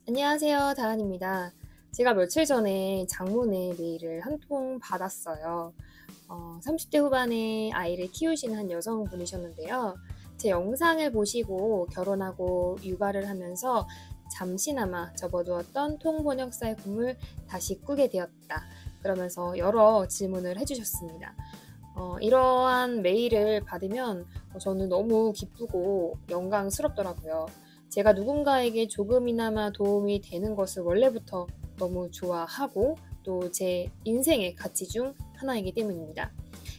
안녕하세요. 다란입니다. 제가 며칠 전에 장문의 메일을 한 통 받았어요. 30대 후반의 아이를 키우시는 한 여성분이셨는데요. 제 영상을 보시고 결혼하고 육아를 하면서 잠시나마 접어두었던 통번역사의 꿈을 다시 꾸게 되었다. 그러면서 여러 질문을 해주셨습니다. 이러한 메일을 받으면 저는 너무 기쁘고 영광스럽더라고요. 제가 누군가에게 조금이나마 도움이 되는 것을 원래부터 너무 좋아하고 또 제 인생의 가치 중 하나이기 때문입니다.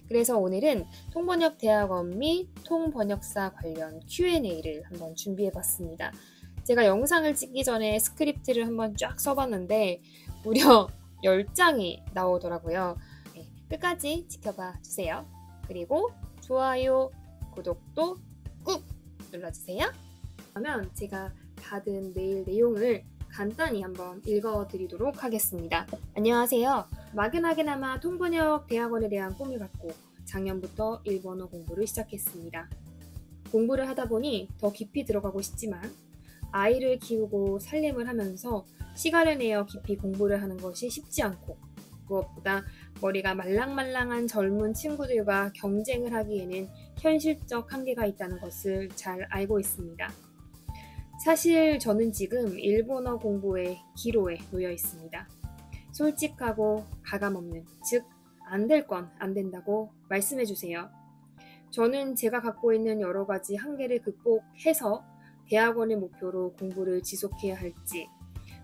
그래서 오늘은 통번역 대학원 및 통번역사 관련 Q&A를 한번 준비해봤습니다. 제가 영상을 찍기 전에 스크립트를 한번 쫙 써봤는데 무려 10장이 나오더라고요. 네, 끝까지 지켜봐 주세요. 그리고 좋아요, 구독도 꾹 눌러주세요. 그러면 제가 받은 메일 내용을 간단히 한번 읽어드리도록 하겠습니다. 안녕하세요. 막연하게나마 통번역 대학원에 대한 꿈을 갖고 작년부터 일본어 공부를 시작했습니다. 공부를 하다 보니 더 깊이 들어가고 싶지만 아이를 키우고 살림을 하면서 시간을 내어 깊이 공부를 하는 것이 쉽지 않고 무엇보다 머리가 말랑말랑한 젊은 친구들과 경쟁을 하기에는 현실적 한계가 있다는 것을 잘 알고 있습니다. 사실 저는 지금 일본어 공부의 기로에 놓여 있습니다. 솔직하고 가감없는, 즉 안 될 건 안 된다고 말씀해 주세요. 저는 제가 갖고 있는 여러 가지 한계를 극복해서 대학원의 목표로 공부를 지속해야 할지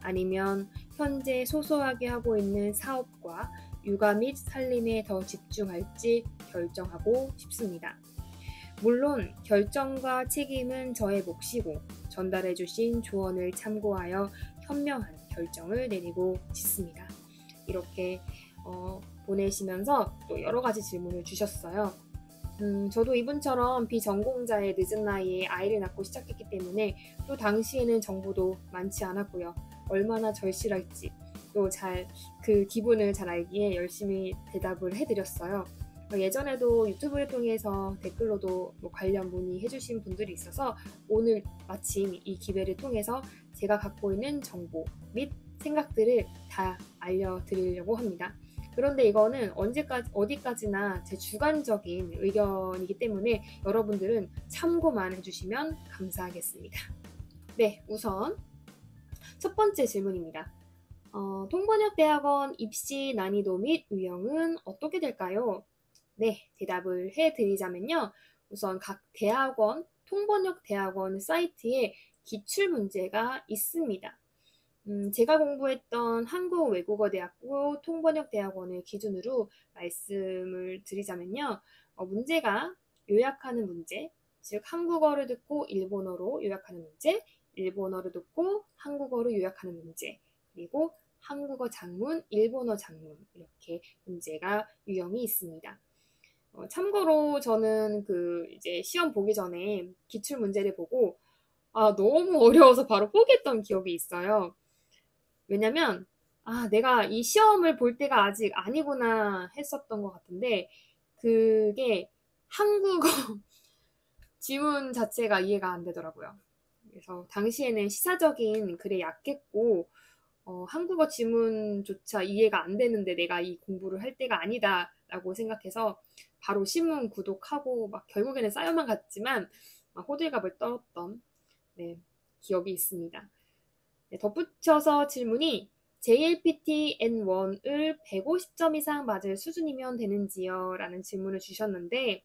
아니면 현재 소소하게 하고 있는 사업과 육아 및 살림에 더 집중할지 결정하고 싶습니다. 물론 결정과 책임은 저의 몫이고 전달해 주신 조언을 참고하여 현명한 결정을 내리고 싶습니다. 이렇게 보내시면서 또 여러 가지 질문을 주셨어요. 저도 이분처럼 비전공자의 늦은 나이에 아이를 낳고 시작했기 때문에 또 당시에는 정보도 많지 않았고요. 얼마나 절실할지 또 그 기분을 잘 알기에 열심히 대답을 해드렸어요. 예전에도 유튜브를 통해서 댓글로도 관련 문의해주신 분들이 있어서 오늘 마침 이 기회를 통해서 제가 갖고 있는 정보 및 생각들을 다 알려드리려고 합니다. 그런데 이거는 어디까지나 제 주관적인 의견이기 때문에 여러분들은 참고만 해주시면 감사하겠습니다. 네, 우선 첫 번째 질문입니다. 통번역대학원 입시 난이도 및 유형은 어떻게 될까요? 네, 대답을 해드리자면요. 우선 각 대학원, 통번역 대학원 사이트에 기출문제가 있습니다. 제가 공부했던 한국외국어대학교 통번역대학원을 기준으로 말씀을 드리자면요. 문제가 요약하는 문제, 즉 한국어를 듣고 일본어로 요약하는 문제, 일본어를 듣고 한국어로 요약하는 문제, 그리고 한국어 장문, 일본어 장문 이렇게 문제가 유형이 있습니다. 참고로 저는 이제 시험 보기 전에 기출 문제를 보고 너무 어려워서 바로 포기했던 기억이 있어요. 왜냐면 내가 이 시험을 볼 때가 아직 아니구나 했었던 것 같은데 그게 한국어 지문 자체가 이해가 안 되더라고요. 그래서 당시에는 시사적인 글에 약했고 한국어 지문조차 이해가 안 되는데 내가 이 공부를 할 때가 아니다라고 생각해서 바로 신문 구독하고 막 결국에는 쌓여만 갔지만 호들갑을 떨었던 기억이 있습니다. 덧붙여서 질문이 JLPT N1을 150점 이상 맞을 수준이면 되는지요? 라는 질문을 주셨는데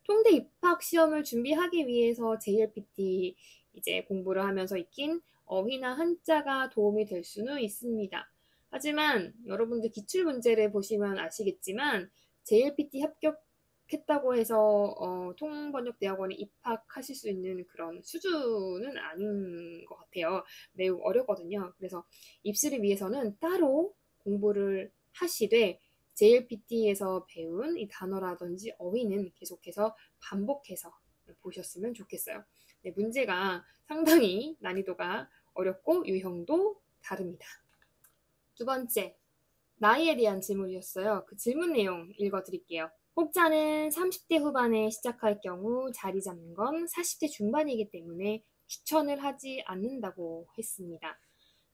통대 입학 시험을 준비하기 위해서 JLPT 이제 공부를 하면서 익힌 어휘나 한자가 도움이 될 수는 있습니다. 하지만 여러분들 기출 문제를 보시면 아시겠지만 JLPT 합격했다고 해서 통번역대학원에 입학하실 수 있는 그런 수준은 아닌 것 같아요. 매우 어렵거든요. 그래서 입시를 위해서는 따로 공부를 하시되 JLPT에서 배운 이 단어라든지 어휘는 계속해서 반복해서 보셨으면 좋겠어요. 네, 문제가 상당히 난이도가 어렵고 유형도 다릅니다. 두 번째, 나이에 대한 질문이었어요. 그 질문 내용 읽어드릴게요. 혹자는 30대 후반에 시작할 경우 자리 잡는 건 40대 중반이기 때문에 추천을 하지 않는다고 했습니다.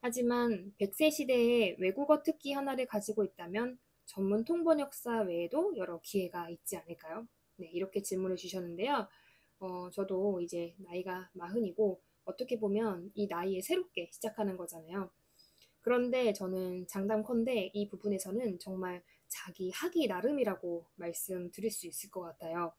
하지만 100세 시대에 외국어 특기 하나를 가지고 있다면 전문 통번역사 외에도 여러 기회가 있지 않을까요? 네, 이렇게 질문을 주셨는데요. 저도 이제 나이가 40이고 어떻게 보면 이 나이에 새롭게 시작하는 거잖아요. 그런데 저는 장담컨대 이 부분에서는 정말 자기 하기 나름이라고 말씀드릴 수 있을 것 같아요.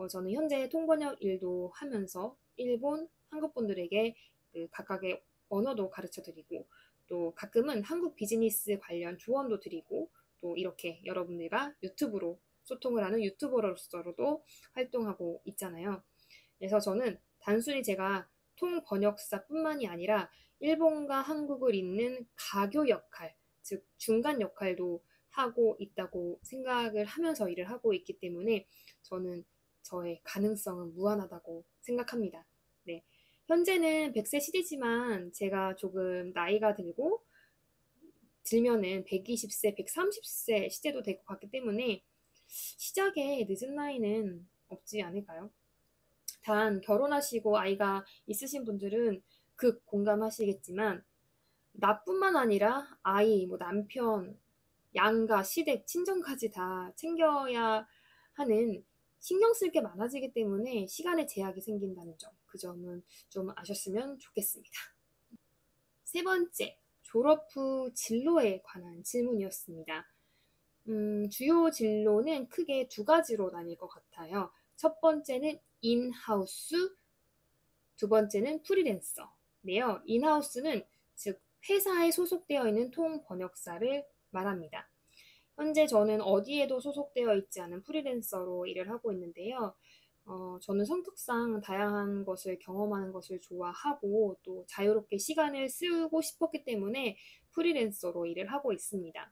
저는 현재 통번역 일도 하면서 일본, 한국 분들에게 그 각각의 언어도 가르쳐 드리고 또 가끔은 한국 비즈니스 관련 조언도 드리고 또 이렇게 여러분들과 유튜브로 소통을 하는 유튜버로서도 활동하고 있잖아요. 그래서 저는 단순히 제가 통번역사뿐만이 아니라 일본과 한국을 잇는 가교 역할, 즉 중간 역할도 하고 있다고 생각을 하면서 일을 하고 있기 때문에 저는 저의 가능성은 무한하다고 생각합니다. 네. 현재는 100세 시대지만 제가 조금 나이가 들면은 120세, 130세 시대도 될 것 같기 때문에 시작에 늦은 나이는 없지 않을까요? 단 결혼하시고 아이가 있으신 분들은 극 공감하시겠지만 나뿐만 아니라 아이, 뭐 남편, 양가, 시댁, 친정까지 다 챙겨야 하는 신경 쓸 게 많아지기 때문에 시간에 제약이 생긴다는 점, 그 점은 좀 아셨으면 좋겠습니다. 세 번째, 졸업 후 진로에 관한 질문이었습니다. 주요 진로는 크게 두 가지로 나뉠 것 같아요. 첫 번째는 인하우스, 두 번째는 프리랜서인데요. 인하우스는 즉 회사에 소속되어 있는 통번역사를 말합니다. 현재 저는 어디에도 소속되어 있지 않은 프리랜서로 일을 하고 있는데요. 저는 성격상 다양한 것을 경험하는 것을 좋아하고 또 자유롭게 시간을 쓰고 싶었기 때문에 프리랜서로 일을 하고 있습니다.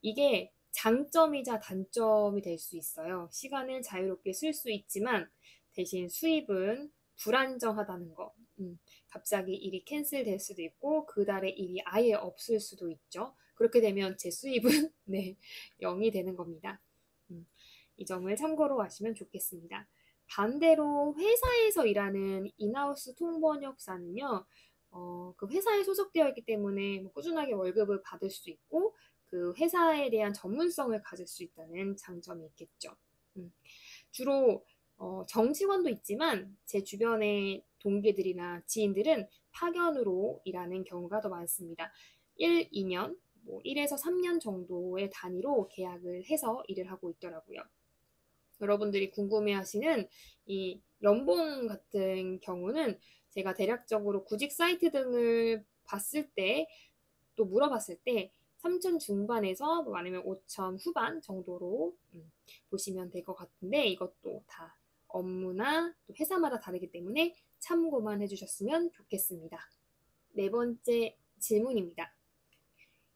이게 장점이자 단점이 될 수 있어요. 시간을 자유롭게 쓸 수 있지만 대신 수입은 불안정하다는 거. 갑자기 일이 캔슬될 수도 있고 그 달에 일이 아예 없을 수도 있죠. 그렇게 되면 제 수입은 네, 0이 되는 겁니다. 이 점을 참고로 하시면 좋겠습니다. 반대로 회사에서 일하는 인하우스 통번역사는요, 그 회사에 소속되어 있기 때문에 뭐 꾸준하게 월급을 받을 수 있고 그 회사에 대한 전문성을 가질 수 있다는 장점이 있겠죠. 주로 정직원도 있지만 제 주변의 동기들이나 지인들은 파견으로 일하는 경우가 더 많습니다. 1, 2년, 뭐 1에서 3년 정도의 단위로 계약을 해서 일을 하고 있더라고요. 여러분들이 궁금해하시는 이 연봉 같은 경우는 제가 대략적으로 구직 사이트 등을 봤을 때 또 물어봤을 때 3천 중반에서 뭐 아니면 5천 후반 정도로 보시면 될 것 같은데 이것도 다 업무나 또 회사마다 다르기 때문에 참고만 해주셨으면 좋겠습니다. 네 번째 질문입니다.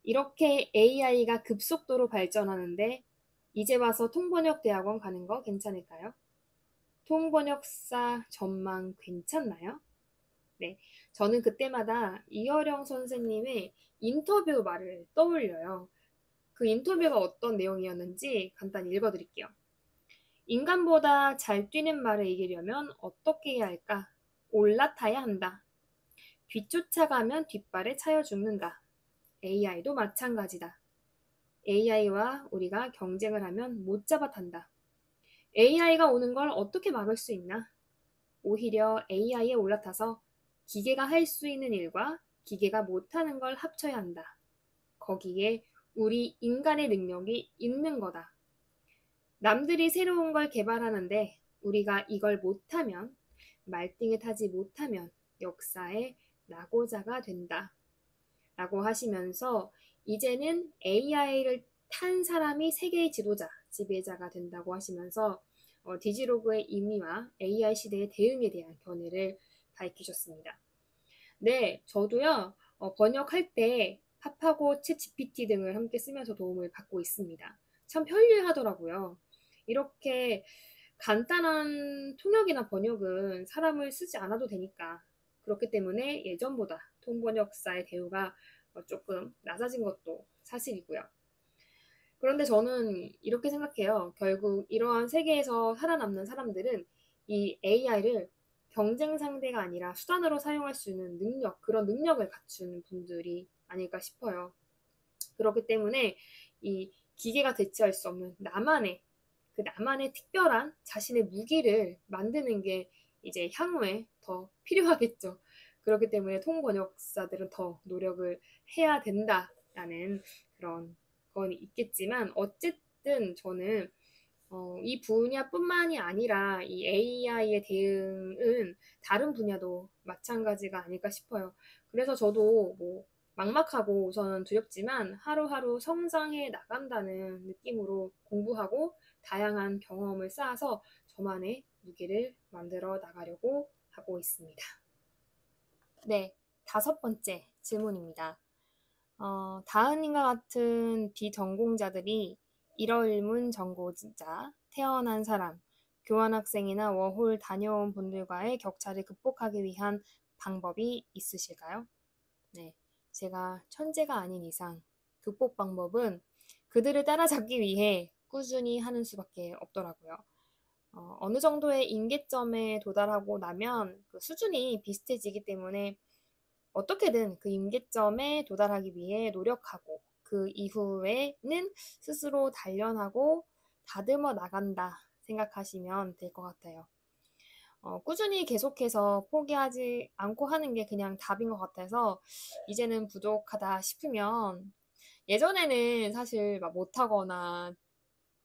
이렇게 AI가 급속도로 발전하는데 이제 와서 통번역 대학원 가는 거 괜찮을까요? 통번역사 전망 괜찮나요? 네, 저는 그때마다 이어령 선생님의 인터뷰 말을 떠올려요. 그 인터뷰가 어떤 내용이었는지 간단히 읽어드릴게요. 인간보다 잘 뛰는 말을 이기려면 어떻게 해야 할까? 올라타야 한다. 뒤쫓아가면 뒷발에 차여 죽는다. AI도 마찬가지다. AI와 우리가 경쟁을 하면 못 잡아탄다. AI가 오는 걸 어떻게 막을 수 있나? 오히려 AI에 올라타서 기계가 할 수 있는 일과 기계가 못하는 걸 합쳐야 한다. 거기에 우리 인간의 능력이 있는 거다. 남들이 새로운 걸 개발하는데 우리가 이걸 못하면, 말등에 타지 못하면 역사의 낙오자가 된다. 라고 하시면서 이제는 AI를 탄 사람이 세계의 지도자, 지배자가 된다고 하시면서 디지로그의 의미와 AI 시대의 대응에 대한 견해를 밝히셨습니다. 네, 저도요, 번역할 때 팝하고 챗 GPT 등을 함께 쓰면서 도움을 받고 있습니다. 참 편리하더라고요. 이렇게 간단한 통역이나 번역은 사람을 쓰지 않아도 되니까. 그렇기 때문에 예전보다 통번역사의 대우가 조금 낮아진 것도 사실이고요. 그런데 저는 이렇게 생각해요. 결국 이러한 세계에서 살아남는 사람들은 이 AI를 경쟁 상대가 아니라 수단으로 사용할 수 있는 능력, 그런 능력을 갖춘 분들이 아닐까 싶어요. 그렇기 때문에 이 기계가 대체할 수 없는 나만의 특별한 자신의 무기를 만드는 게 이제 향후에 더 필요하겠죠. 그렇기 때문에 통번역사들은 더 노력을 해야 된다라는 그런 건 있겠지만, 어쨌든 저는 이 분야뿐만이 아니라 이 AI의 대응은 다른 분야도 마찬가지가 아닐까 싶어요. 그래서 저도 뭐 막막하고 우선은 두렵지만 하루하루 성장해 나간다는 느낌으로 공부하고 다양한 경험을 쌓아서 저만의 무기를 만들어 나가려고 하고 있습니다. 네, 5번째 질문입니다. 다은님과 같은 비전공자들이 일어일문 전공자, 태어난 사람, 교환학생이나 워홀 다녀온 분들과의 격차를 극복하기 위한 방법이 있으실까요? 네, 제가 천재가 아닌 이상 극복 방법은 그들을 따라잡기 위해 꾸준히 하는 수밖에 없더라고요. 어느 정도의 임계점에 도달하고 나면 그 수준이 비슷해지기 때문에 어떻게든 그 임계점에 도달하기 위해 노력하고 그 이후에는 스스로 단련하고 다듬어 나간다 생각하시면 될 것 같아요. 꾸준히 계속해서 포기하지 않고 하는 게 그냥 답인 것 같아서 이제는 부족하다 싶으면, 예전에는 사실 막 못하거나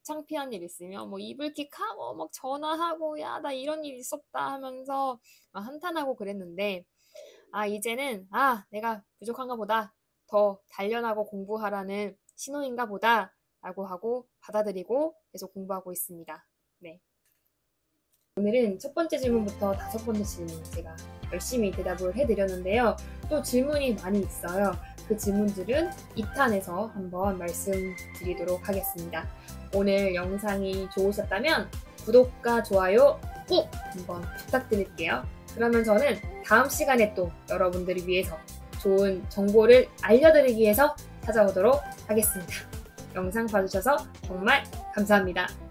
창피한 일 있으면 뭐 이불킥하고 막 전화하고 야 나 이런 일 있었다 하면서 막 한탄하고 그랬는데, 이제는 내가 부족한가 보다, 더 단련하고 공부하라는 신호인가 보다 라고 하고 받아들이고 계속 공부하고 있습니다. 네. 오늘은 첫 번째 질문부터 5번째 질문 제가 열심히 대답을 해드렸는데요. 또 질문이 많이 있어요. 그 질문들은 2탄에서 한번 말씀드리도록 하겠습니다. 오늘 영상이 좋으셨다면 구독과 좋아요 꼭 한번 부탁드릴게요. 그러면 저는 다음 시간에 또 여러분들을 위해서 좋은 정보를 알려드리기 위해서 찾아오도록 하겠습니다. 영상 봐주셔서 정말 감사합니다.